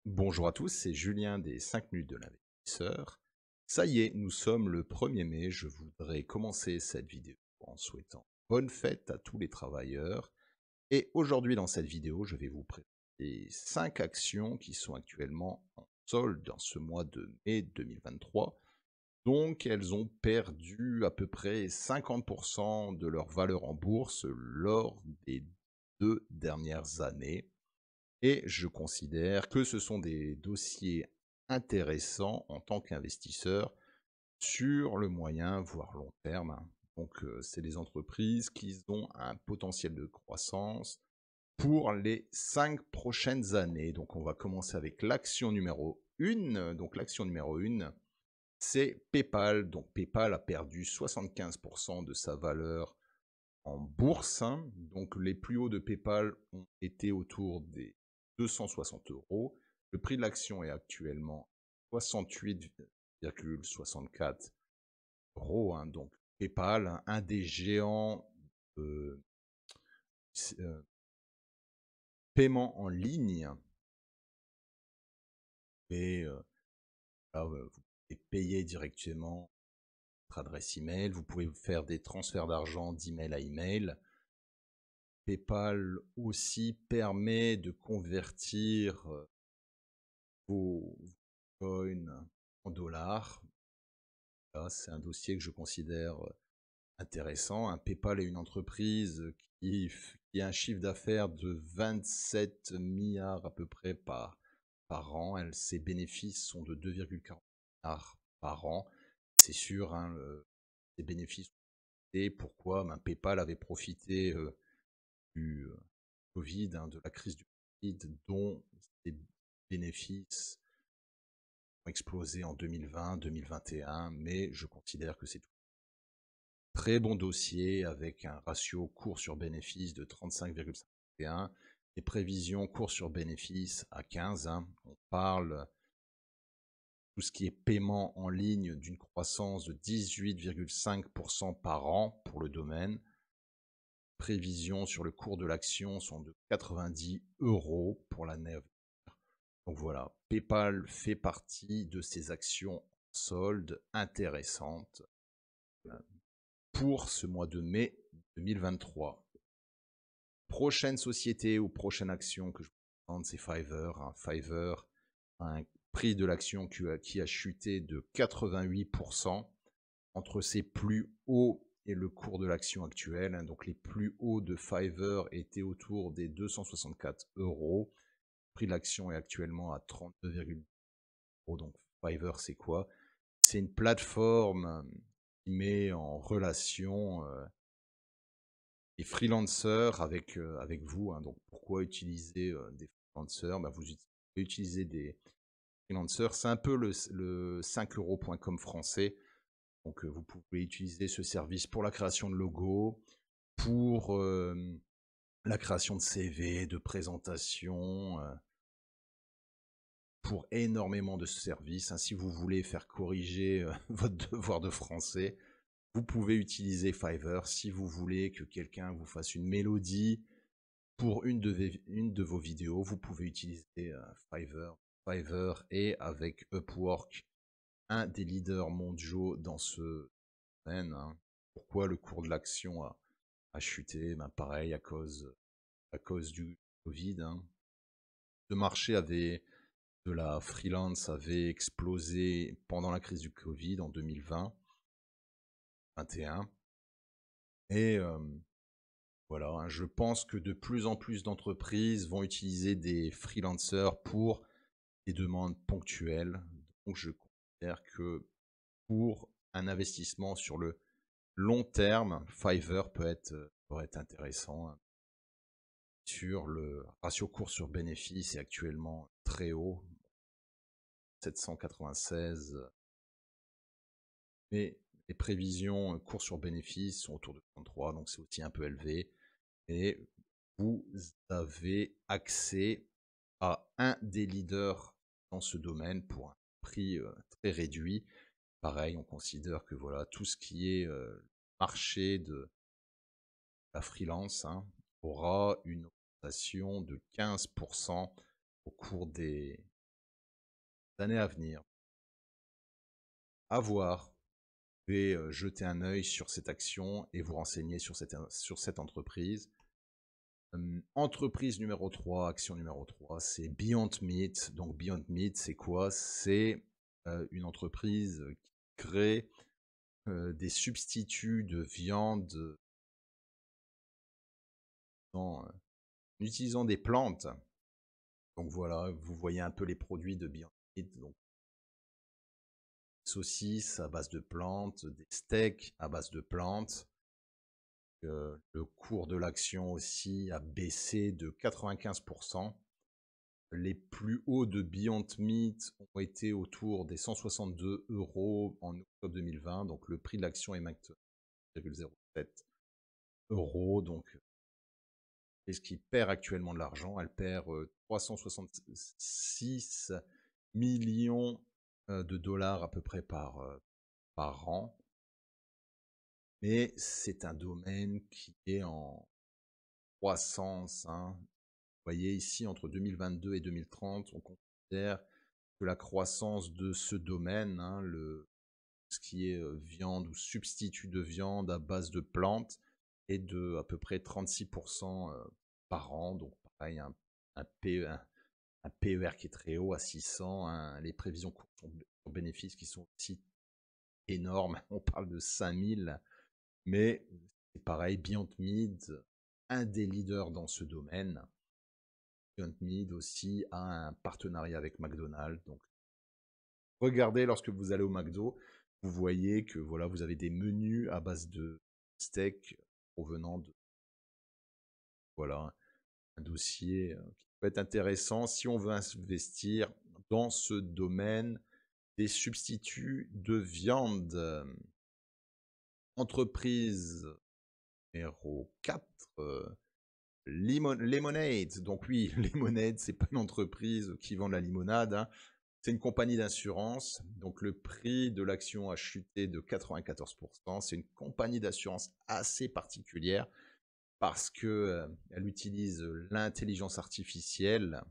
Bonjour à tous, c'est Julien des 5 minutes de l'investisseur. Ça y est, nous sommes le 1er mai. Je voudrais commencer cette vidéo en souhaitant bonne fête à tous les travailleurs. Et aujourd'hui, dans cette vidéo, je vais vous présenter 5 actions qui sont actuellement en solde dans ce mois de mai 2023. Donc, elles ont perdu à peu près 50% de leur valeur en bourse lors des 2 dernières années. Et je considère que ce sont des dossiers intéressants en tant qu'investisseur sur le moyen, voire long terme, hein. Donc, c'est des entreprises qui ont un potentiel de croissance pour les 5 prochaines années. Donc, on va commencer avec l'action numéro 1. Donc, l'action numéro 1, c'est PayPal. Donc, PayPal a perdu 75% de sa valeur en bourse, hein. Donc les plus hauts de PayPal ont été autour des 260 euros. Le prix de l'action est actuellement 68,64 euros, hein. Donc PayPal, hein, un des géants de euh, paiement en ligne. Et là, vous pouvez payer directement votre adresse email. Vous pouvez faire des transferts d'argent d'email à email. PayPal aussi permet de convertir vos coins en dollars. Là, c'est un dossier que je considère intéressant. Un PayPal est une entreprise qui a un chiffre d'affaires de 27 milliards à peu près par an. Ses bénéfices sont de 2,40 milliards par an. C'est sûr, hein, ses bénéfices. Et pourquoi PayPal avait profité du Covid, hein, de la crise du Covid, dont ses bénéfices ont explosé en 2020, 2021, mais je considère que c'est tout. Très bon dossier avec un ratio cours sur bénéfice de 35,51, et prévisions cours sur bénéfice à 15, hein. On parle tout ce qui est paiement en ligne d'une croissance de 18,5% par an pour le domaine. Prévisions sur le cours de l'action sont de 90 euros pour l'année à venir. Donc voilà, PayPal fait partie de ces actions soldes intéressantes pour ce mois de mai 2023. Prochaine société ou prochaine action que je vous présente, c'est Fiverr, hein. Fiverr a un prix de l'action qui a chuté de 88% entre ses plus hauts et le cours de l'action actuelle, hein. Donc les plus hauts de Fiverr étaient autour des 264 euros. Le prix de l'action est actuellement à 32,2 euros. Donc Fiverr, c'est quoi? C'est une plateforme qui met en relation les freelancers avec vous, hein. Donc pourquoi utiliser des freelancers? Vous utilisez des freelancers. C'est un peu le 5euros.com français. Donc vous pouvez utiliser ce service pour la création de logos, pour la création de CV, de présentations, pour énormément de services, hein. Si vous voulez faire corriger votre devoir de français, vous pouvez utiliser Fiverr. Si vous voulez que quelqu'un vous fasse une mélodie pour une de vos vidéos, vous pouvez utiliser Fiverr. Fiverr est avec Upwork un des leaders mondiaux dans ce domaine, hein. Pourquoi le cours de l'action a chuté? Pareil, à cause du Covid, hein. Le marché de la freelance avait explosé pendant la crise du Covid en 2020, 2021. Et voilà, hein, je pense que de plus en plus d'entreprises vont utiliser des freelancers pour des demandes ponctuelles. Donc je considère que pour un investissement sur le long terme, Fiverr pourrait être intéressant, hein. Sur le ratio cours sur bénéfice est actuellement très haut, 796, mais les prévisions cours sur bénéfice sont autour de 33, donc c'est aussi un peu élevé. Et vous avez accès à un des leaders dans ce domaine pour un prix très réduit. Pareil, on considère que voilà, tout ce qui est marché de la freelance, hein, aura une augmentation de 15% au cours des années à venir. À voir. Vous pouvez jeter un œil sur cette action et vous renseigner sur cette entreprise. Entreprise numéro 3, action numéro 3, c'est Beyond Meat. Donc Beyond Meat, c'est quoi? C'est une entreprise qui crée des substituts de viande en utilisant des plantes. Donc voilà, vous voyez un peu les produits de Beyond Meat. Donc saucisses à base de plantes, des steaks à base de plantes. Le cours de l'action aussi a baissé de 95%. Les plus hauts de Beyond Meat ont été autour des 162 € en octobre 2020. Donc le prix de l'action est maintenant 0,07 €. Donc, est-ce qui perd actuellement de l'argent? Elle perd 366 millions de dollars à peu près par an. Mais c'est un domaine qui est en croissance. Vous voyez ici, entre 2022 et 2030, on considère que la croissance de ce domaine, ce qui est viande ou substitut de viande à base de plantes, est de à peu près 36% par an. Donc pareil, un PER qui est très haut à 600, les prévisions sur bénéfices qui sont aussi énormes, on parle de 5000, mais c'est pareil, Beyond Meat, un des leaders dans ce domaine. Beyond Meat aussi a un partenariat avec McDonald's. Donc, regardez lorsque vous allez au McDo, vous voyez que voilà, vous avez des menus à base de steak provenant de voilà, un dossier qui peut être intéressant si on veut investir dans ce domaine des substituts de viande. Entreprise numéro 4, Lemonade. Donc oui, Lemonade, c'est pas une entreprise qui vend de la limonade. C'est une compagnie d'assurance. Donc le prix de l'action a chuté de 94%. C'est une compagnie d'assurance assez particulière parce que elle utilise l'intelligence artificielle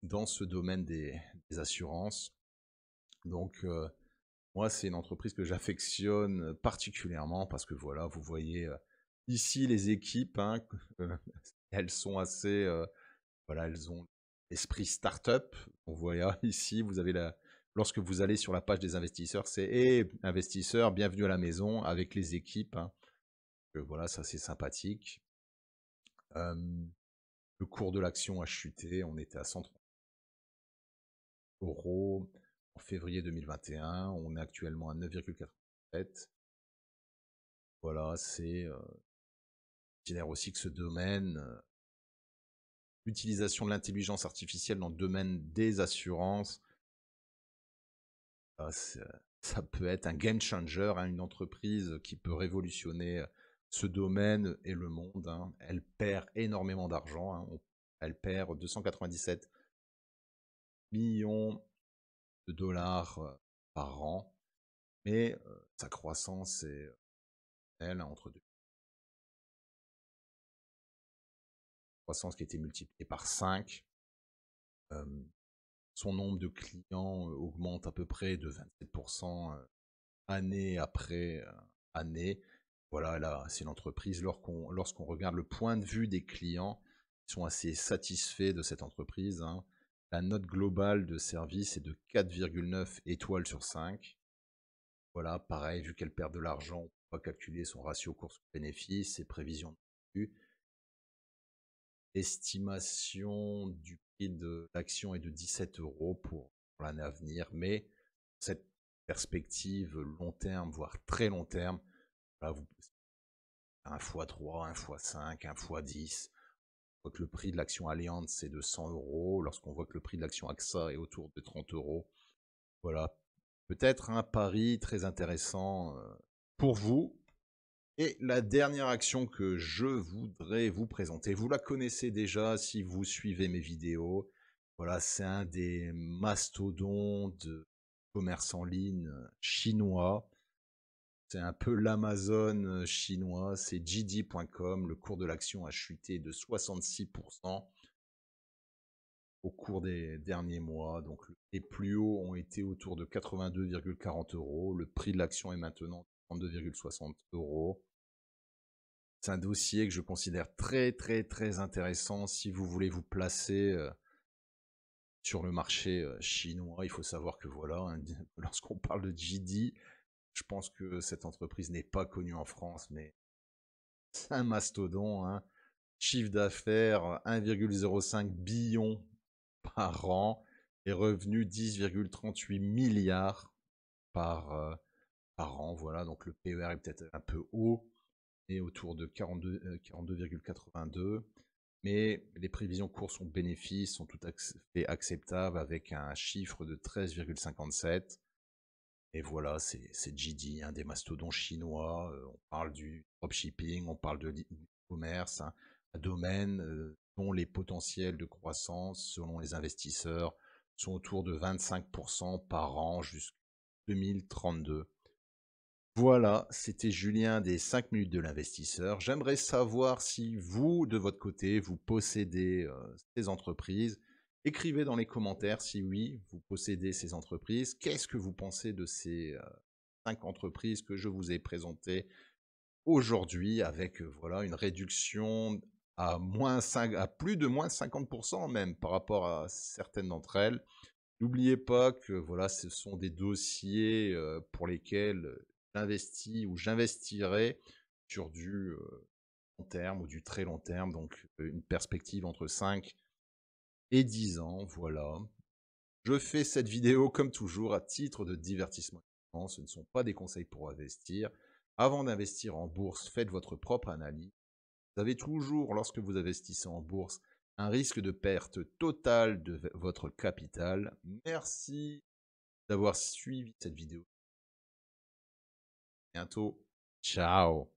dans ce domaine des assurances. Donc moi, c'est une entreprise que j'affectionne particulièrement parce que voilà, vous voyez ici les équipes, elles sont assez, voilà, elles ont l'esprit start-up. On voit ici, vous avez lorsque vous allez sur la page des investisseurs, c'est hey, investisseurs, bienvenue à la maison avec les équipes. Voilà, ça c'est sympathique. Le cours de l'action a chuté, on était à 130 € en février 2021, on est actuellement à 9,87. Voilà, je considère aussi que ce domaine, l'utilisation de l'intelligence artificielle dans le domaine des assurances, ça peut être un game changer, une entreprise qui peut révolutionner ce domaine et le monde. Elle perd énormément d'argent. Elle perd 297 millions de dollars par an, mais sa croissance est entre deux. Croissance qui a été multipliée par 5. Son nombre de clients augmente à peu près de 27% année après année. Voilà, là, c'est une entreprise. Lorsqu'on regarde le point de vue des clients, ils sont assez satisfaits de cette entreprise. La note globale de service est de 4,9 étoiles sur 5. Voilà, pareil, vu qu'elle perd de l'argent, on peut pas calculer son ratio course-bénéfice, ses prévisions de vue. Estimation du prix de l'action est de 17 € pour l'année à venir, mais cette perspective long terme, voire très long terme, là, vous 1 x 3, 1 x 5, 1 x 10. On voit que le prix de l'action Allianz est de 100 €, lorsqu'on voit que le prix de l'action AXA est autour de 30 €. Voilà, peut-être un pari très intéressant pour vous. Et la dernière action que je voudrais vous présenter, vous la connaissez déjà si vous suivez mes vidéos. Voilà, c'est un des mastodontes de commerce en ligne chinois. C'est un peu l'Amazon chinois, c'est JD.com. Le cours de l'action a chuté de 66%. au cours des derniers mois. Donc les plus hauts ont été autour de 82,40 €. Le prix de l'action est maintenant 32,60 €. C'est un dossier que je considère très, très, très intéressant si vous voulez vous placer sur le marché chinois. Il faut savoir que voilà, hein, lorsqu'on parle de JD, je pense que cette entreprise n'est pas connue en France, mais c'est un mastodon, hein. Chiffre d'affaires 1,05 billion par an et revenus 10,38 milliards par an. Voilà, donc le PER est peut-être un peu haut, et autour de 42,82. Mais les prévisions courses sont bénéfices, sont tout à fait acceptables avec un chiffre de 13,57. Et voilà, c'est JD, un des mastodons chinois. On parle du dropshipping, on parle de l'e-commerce, hein, un domaine dont les potentiels de croissance, selon les investisseurs, sont autour de 25% par an jusqu'en 2032. Voilà, c'était Julien des 5 minutes de l'investisseur. J'aimerais savoir si vous, de votre côté, vous possédez ces entreprises. Écrivez dans les commentaires si oui, vous possédez ces entreprises. Qu'est-ce que vous pensez de ces 5 entreprises que je vous ai présentées aujourd'hui avec voilà, une réduction à, à plus de moins 50% même par rapport à certaines d'entre elles. N'oubliez pas que voilà, ce sont des dossiers pour lesquels j'investis ou j'investirai sur du long terme ou du très long terme, donc une perspective entre 5 et 10 ans, voilà. Je fais cette vidéo comme toujours à titre de divertissement. Ce ne sont pas des conseils pour investir. Avant d'investir en bourse, faites votre propre analyse. Vous avez toujours, lorsque vous investissez en bourse, un risque de perte totale de votre capital. Merci d'avoir suivi cette vidéo. À bientôt. Ciao.